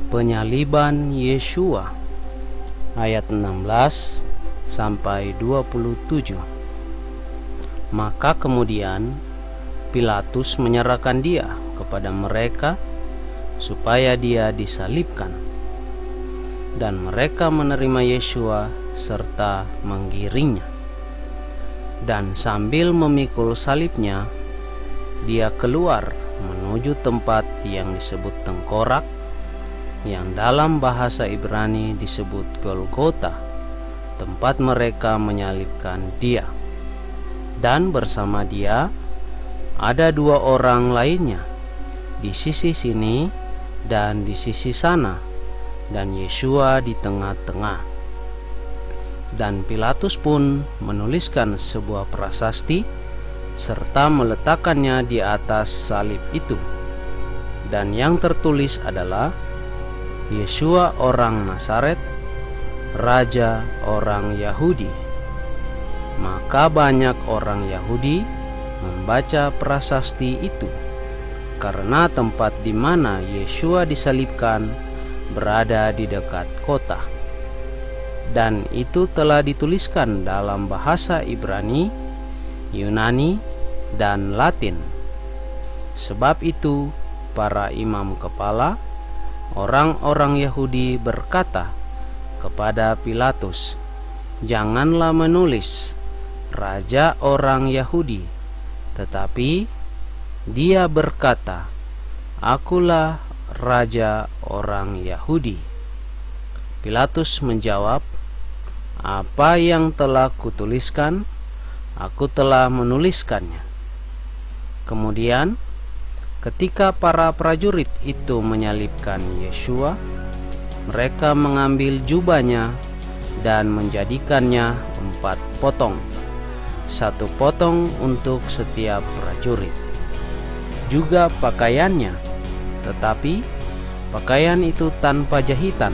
Penyaliban Yesua, ayat 16 sampai 27. Maka kemudian Pilatus menyerahkan dia kepada mereka supaya dia disalibkan, dan mereka menerima Yesua serta menggiringnya. Dan sambil memikul salibnya, dia keluar menuju tempat yang disebut Tengkorak, yang dalam bahasa Ibrani disebut Golgota, tempat mereka menyalibkan Dia. Dan bersama Dia ada 2 orang lainnya, di sisi sini dan di sisi sana, dan Yesua di tengah-tengah. Dan Pilatus pun menuliskan sebuah prasasti serta meletakkannya di atas salib itu. Dan yang tertulis adalah Yesua orang Nazaret, Raja orang Yahudi. Maka banyak orang Yahudi membaca prasasti itu, karena tempat di mana Yesua disalibkan berada di dekat kota. Dan itu telah dituliskan dalam bahasa Ibrani, Yunani, dan Latin. Sebab itu para imam kepala, orang-orang Yahudi berkata kepada Pilatus, "Janganlah menulis Raja orang Yahudi, tetapi Dia berkata, Akulah Raja orang Yahudi." Pilatus menjawab, "Apa yang telah kutuliskan, aku telah menuliskannya." Kemudian ketika para prajurit itu menyalibkan Yesua, mereka mengambil jubahnya dan menjadikannya 4 potong, 1 potong untuk setiap prajurit. Juga pakaiannya, tetapi pakaian itu tanpa jahitan,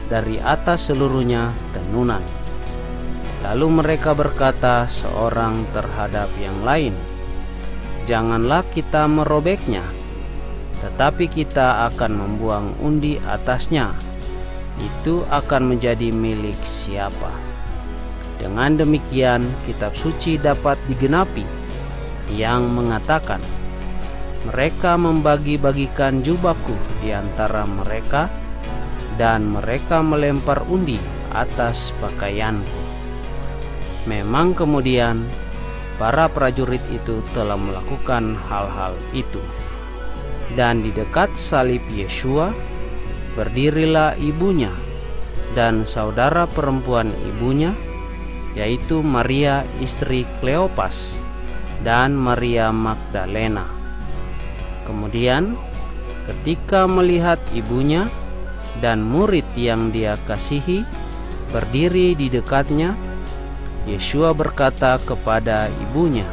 dari atas seluruhnya tenunan. Lalu mereka berkata seorang terhadap yang lain, "Janganlah kita merobeknya, tetapi kita akan membuang undi atasnya. Itu akan menjadi milik siapa?" Dengan demikian kitab suci dapat digenapi yang mengatakan, "Mereka membagi-bagikan jubahku di antara mereka, dan mereka melempar undi atas pakaianku." Memang kemudian para prajurit itu telah melakukan hal-hal itu. Dan di dekat salib Yesua berdirilah ibunya dan saudara perempuan ibunya, yaitu Maria istri Kleopas dan Maria Magdalena. Kemudian ketika melihat ibunya dan murid yang dia kasihi berdiri di dekatnya, Yesua berkata kepada ibunya,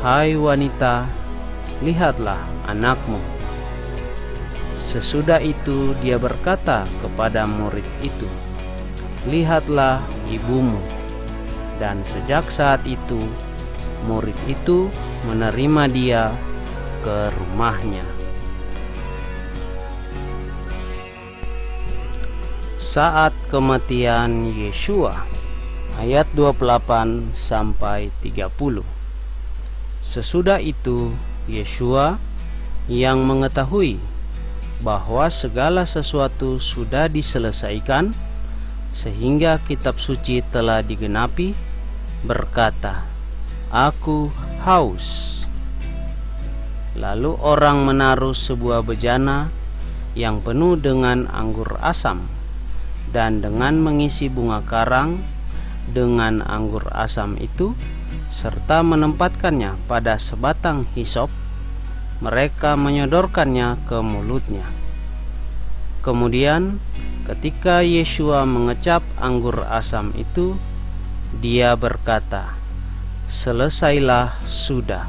"Hai wanita, lihatlah anakmu." Sesudah itu dia berkata kepada murid itu, "Lihatlah ibumu." Dan sejak saat itu murid itu menerima dia ke rumahnya. Saat kematian Yesua, ayat 28 sampai 30. Sesudah itu Yesua yang mengetahui bahwa segala sesuatu sudah diselesaikan, sehingga kitab suci telah digenapi, berkata, "Aku haus." Lalu orang menaruh sebuah bejana yang penuh dengan anggur asam, dan dengan mengisi bunga karang dengan anggur asam itu, serta menempatkannya pada sebatang hisop, mereka menyodorkannya ke mulutnya. Kemudian ketika Yesua mengecap anggur asam itu, dia berkata, "Selesailah sudah."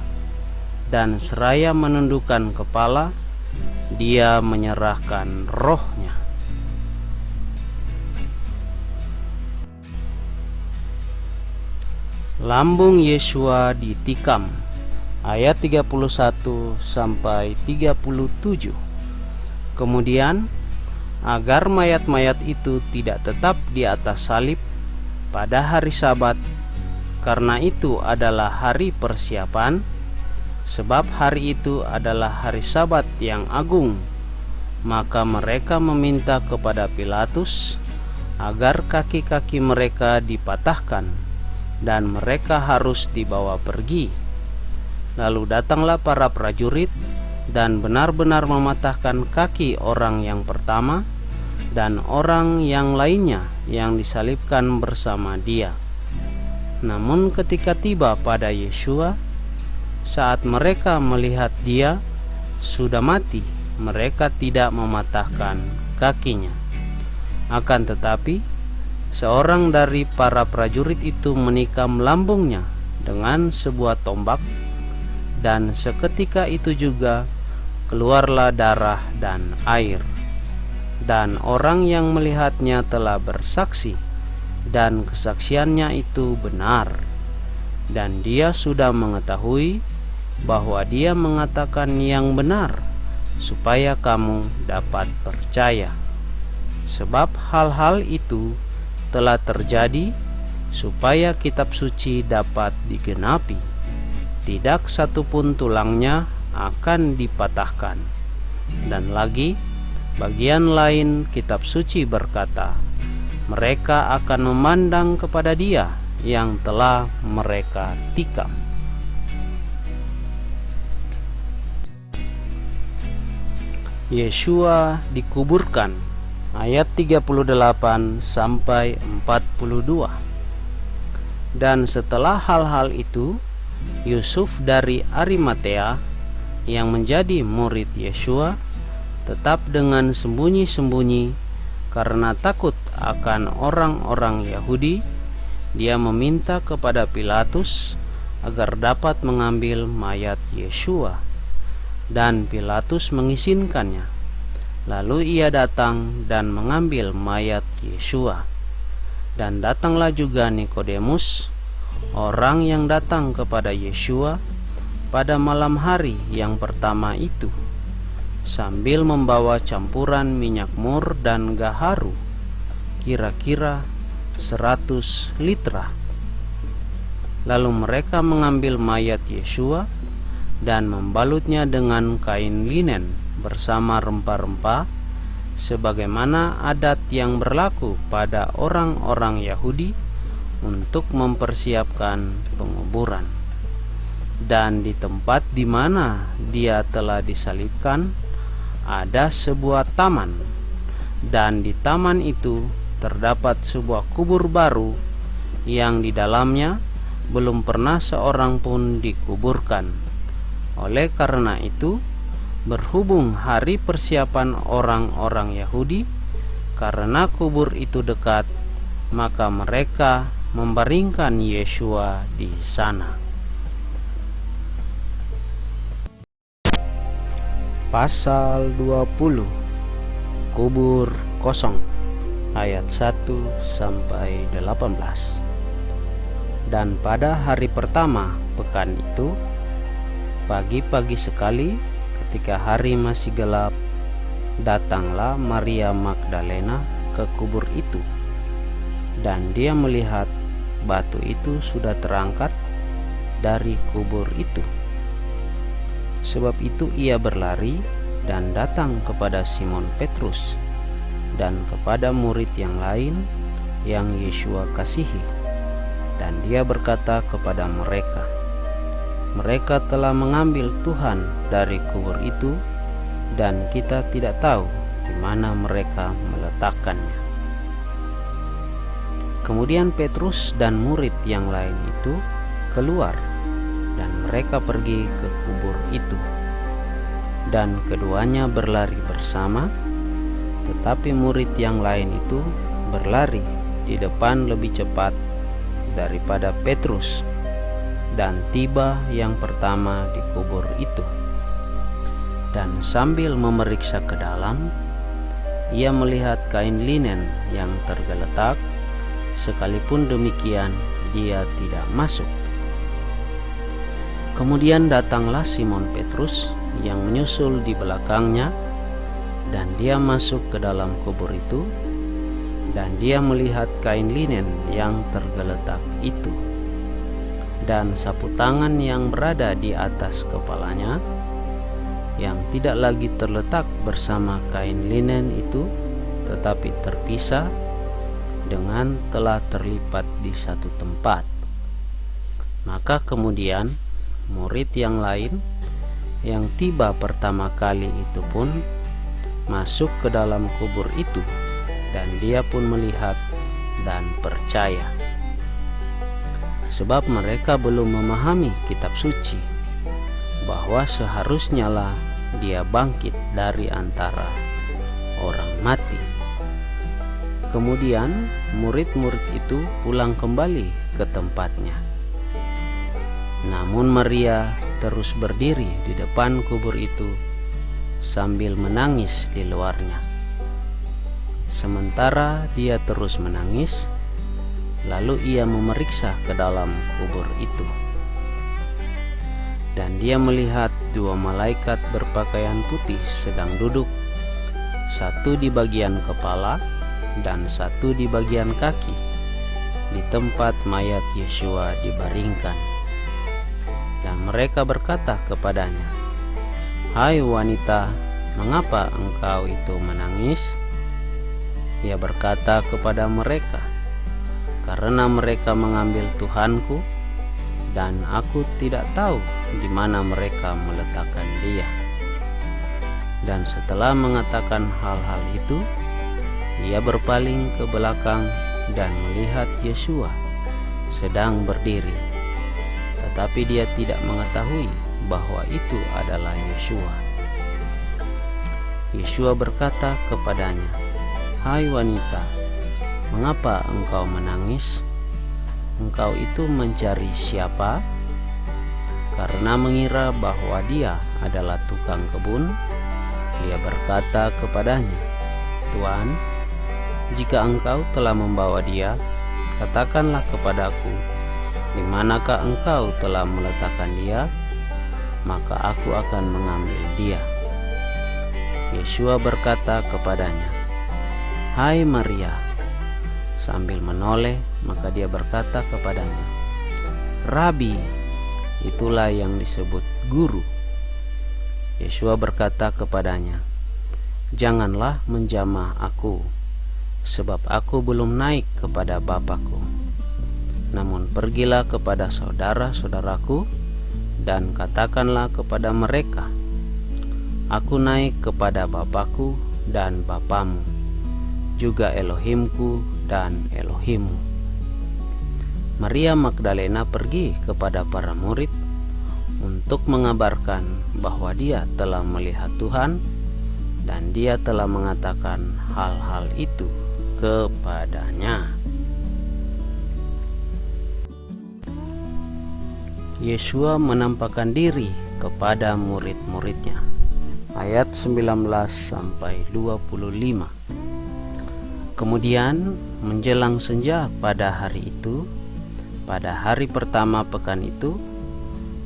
Dan seraya menundukkan kepala, dia menyerahkan rohnya. Lambung Yesua ditikam, ayat 31 sampai 37. Kemudian agar mayat-mayat itu tidak tetap di atas salib pada hari Sabat, karena itu adalah hari persiapan, sebab hari itu adalah hari Sabat yang agung, maka mereka meminta kepada Pilatus agar kaki-kaki mereka dipatahkan dan mereka harus dibawa pergi. Lalu datanglah para prajurit dan benar-benar mematahkan kaki orang yang pertama dan orang yang lainnya yang disalibkan bersama dia. Namun ketika tiba pada Yeshua, saat mereka melihat dia sudah mati, mereka tidak mematahkan kakinya. Akan tetapi, seorang dari para prajurit itu menikam lambungnya dengan sebuah tombak, dan seketika itu juga keluarlah darah dan air. Dan orang yang melihatnya telah bersaksi, dan kesaksiannya itu benar. Dan dia sudah mengetahui bahwa dia mengatakan yang benar, supaya kamu dapat percaya. Sebab hal-hal itu telah terjadi supaya kitab suci dapat digenapi. Tidak satupun tulangnya akan dipatahkan. Dan lagi, bagian lain kitab suci berkata, mereka akan memandang kepada dia yang telah mereka tikam. Yeshua dikuburkan, ayat 38 sampai 42. Dan setelah hal-hal itu, Yusuf dari Arimatea yang menjadi murid Yeshua tetap dengan sembunyi-sembunyi karena takut akan orang-orang Yahudi. Dia meminta kepada Pilatus agar dapat mengambil mayat Yeshua, dan Pilatus mengizinkannya. Lalu ia datang dan mengambil mayat Yeshua. Dan datanglah juga Nikodemus, orang yang datang kepada Yeshua pada malam hari yang pertama itu, sambil membawa campuran minyak mur dan gaharu, kira-kira 100 litra. Lalu mereka mengambil mayat Yeshua dan membalutnya dengan kain linen bersama rempah-rempah, sebagaimana adat yang berlaku pada orang-orang Yahudi untuk mempersiapkan penguburan. Dan di tempat di mana dia telah disalibkan ada sebuah taman, dan di taman itu terdapat sebuah kubur baru yang di dalamnya belum pernah seorang pun dikuburkan. Oleh karena itu, berhubung hari persiapan orang-orang Yahudi, karena kubur itu dekat, maka mereka membaringkan Yeshua di sana. Pasal 20. Kubur kosong, ayat 1 sampai 18. Dan pada hari pertama pekan itu, pagi-pagi sekali, ketika hari masih gelap, datanglah Maria Magdalena ke kubur itu, dan dia melihat batu itu sudah terangkat dari kubur itu. Sebab itu ia berlari dan datang kepada Simon Petrus dan kepada murid yang lain yang Yeshua kasihi, dan dia berkata kepada mereka, mereka telah mengambil Tuhan dari kubur itu, dan kita tidak tahu di mana mereka meletakkannya. Kemudian Petrus dan murid yang lain itu keluar, dan mereka pergi ke kubur itu, dan keduanya berlari bersama. Tetapi murid yang lain itu berlari di depan lebih cepat daripada Petrus, dan tiba yang pertama di kubur itu. Dan sambil memeriksa ke dalam, ia melihat kain linen yang tergeletak. Sekalipun demikian, dia tidak masuk. Kemudian datanglah Simon Petrus yang menyusul di belakangnya, dan dia masuk ke dalam kubur itu, dan dia melihat kain linen yang tergeletak itu, dan sapu tangan yang berada di atas kepalanya, yang tidak lagi terletak bersama kain linen itu, tetapi terpisah dengan telah terlipat di satu tempat. Maka kemudian murid yang lain yang tiba pertama kali itu pun masuk ke dalam kubur itu, dan dia pun melihat dan percaya. Sebab mereka belum memahami kitab suci, bahwa seharusnya lah dia bangkit dari antara orang mati. Kemudian murid-murid itu pulang kembali ke tempatnya. Namun Maria terus berdiri di depan kubur itu sambil menangis di luarnya. Sementara dia terus menangis, lalu ia memeriksa ke dalam kubur itu. Dan dia melihat 2 malaikat berpakaian putih sedang duduk, satu di bagian kepala dan satu di bagian kaki, di tempat mayat Yesua dibaringkan. Dan mereka berkata kepadanya, "Hai wanita, mengapa engkau itu menangis?" Ia berkata kepada mereka, "Karena mereka mengambil Tuhanku, dan aku tidak tahu di mana mereka meletakkan dia." Dan setelah mengatakan hal-hal itu, ia berpaling ke belakang dan melihat Yesua sedang berdiri. Tetapi dia tidak mengetahui bahwa itu adalah Yesua. Yesua berkata kepadanya, "Hai wanita, mengapa engkau menangis? Engkau itu mencari siapa?" Karena mengira bahwa dia adalah tukang kebun, ia berkata kepadanya, "Tuan, jika engkau telah membawa dia, katakanlah kepadaku, di manakah engkau telah meletakkan dia, maka aku akan mengambil dia." Yesua berkata kepadanya, "Hai Maria." Sambil menoleh, maka dia berkata kepadanya, "Rabi," itulah yang disebut guru. Yesua berkata kepadanya, "Janganlah menjamah aku, sebab aku belum naik kepada Bapakku. Namun pergilah kepada saudara-saudaraku dan katakanlah kepada mereka, aku naik kepada Bapakku dan Bapamu, juga Elohimku dan Elohimmu." Maria Magdalena pergi kepada para murid untuk mengabarkan bahwa dia telah melihat Tuhan dan dia telah mengatakan hal-hal itu kepadanya. Yesua menampakkan diri kepada murid-muridnya. Ayat 19-25. Kemudian menjelang senja pada hari itu, pada hari pertama pekan itu,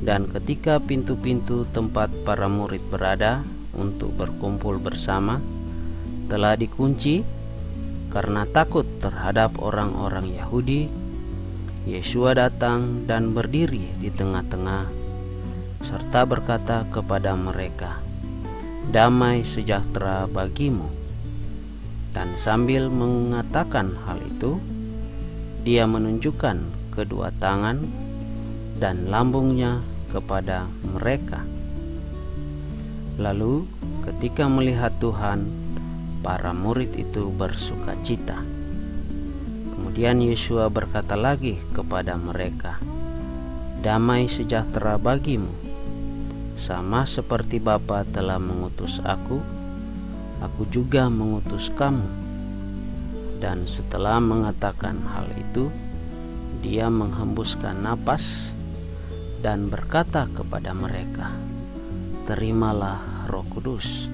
dan ketika pintu-pintu tempat para murid berada untuk berkumpul bersama telah dikunci karena takut terhadap orang-orang Yahudi, Yesua datang dan berdiri di tengah-tengah serta berkata kepada mereka, "Damai sejahtera bagimu." Dan sambil mengatakan hal itu, dia menunjukkan kedua tangan dan lambungnya kepada mereka. Lalu ketika melihat Tuhan, para murid itu bersukacita. Kemudian Yesua berkata lagi kepada mereka, "Damai sejahtera bagimu. Sama seperti Bapa telah mengutus aku juga mengutus kamu." Dan setelah mengatakan hal itu, dia menghembuskan napas dan berkata kepada mereka, "Terimalah Roh Kudus.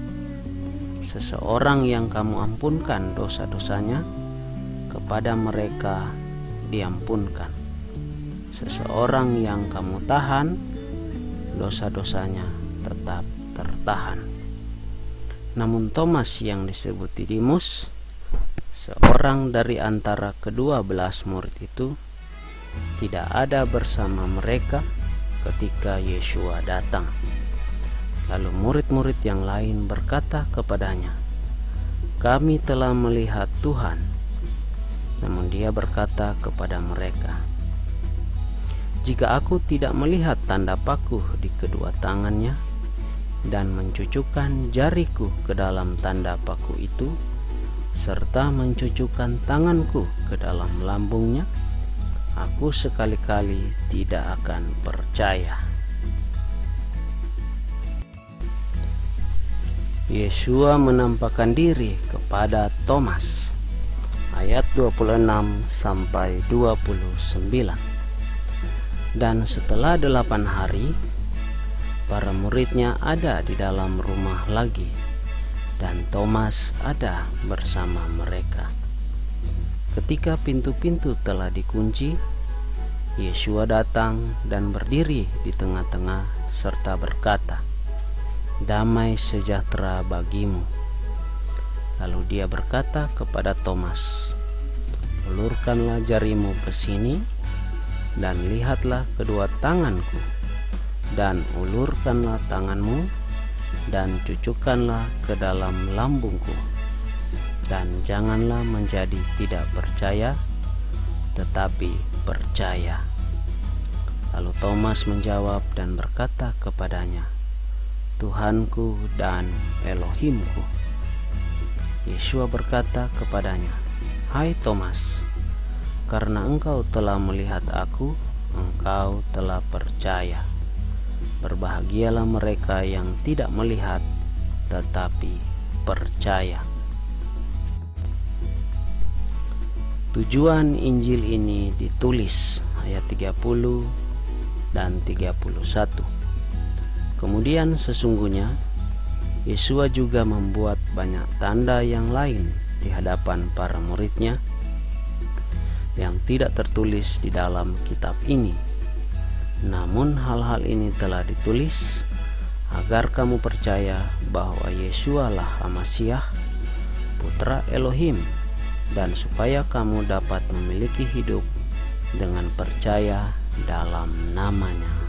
Seseorang yang kamu ampunkan dosa-dosanya, kepada mereka diampunkan. Seseorang yang kamu tahan, dosa-dosanya tetap tertahan." Namun Thomas yang disebut Didimus, seorang dari antara ke-12 murid itu, tidak ada bersama mereka ketika Yesua datang. Lalu murid-murid yang lain berkata kepadanya, "Kami telah melihat Tuhan." Namun dia berkata kepada mereka, "Jika aku tidak melihat tanda paku di kedua tangannya, dan mencucukkan jariku ke dalam tanda paku itu, serta mencucukkan tanganku ke dalam lambungnya, aku sekali-kali tidak akan percaya. Yesua menampakkan diri kepada Thomas. Ayat 26 sampai 29. Dan setelah 8 hari, para muridnya ada di dalam rumah lagi, dan Thomas ada bersama mereka. Ketika pintu-pintu telah dikunci, Yesua datang dan berdiri di tengah-tengah serta berkata, "Damai sejahtera bagimu." Lalu dia berkata kepada Thomas, "Ulurkanlah jarimu ke sini, dan lihatlah kedua tanganku, dan ulurkanlah tanganmu, dan cucukkanlah ke dalam lambungku, dan janganlah menjadi tidak percaya, tetapi percaya." Lalu Thomas menjawab dan berkata kepadanya, "Tuhanku dan Elohimku." Yesua berkata kepadanya, "Hai Thomas, karena engkau telah melihat aku, engkau telah percaya. Berbahagialah mereka yang tidak melihat tetapi percaya." Tujuan Injil ini ditulis ayat 30 dan 31. Kemudian sesungguhnya Yesua juga membuat banyak tanda yang lain di hadapan para muridnya yang tidak tertulis di dalam kitab ini. Namun hal-hal ini telah ditulis agar kamu percaya bahwa Yesualah Al-Masiah, Putra Elohim, dan supaya kamu dapat memiliki hidup dengan percaya dalam namanya.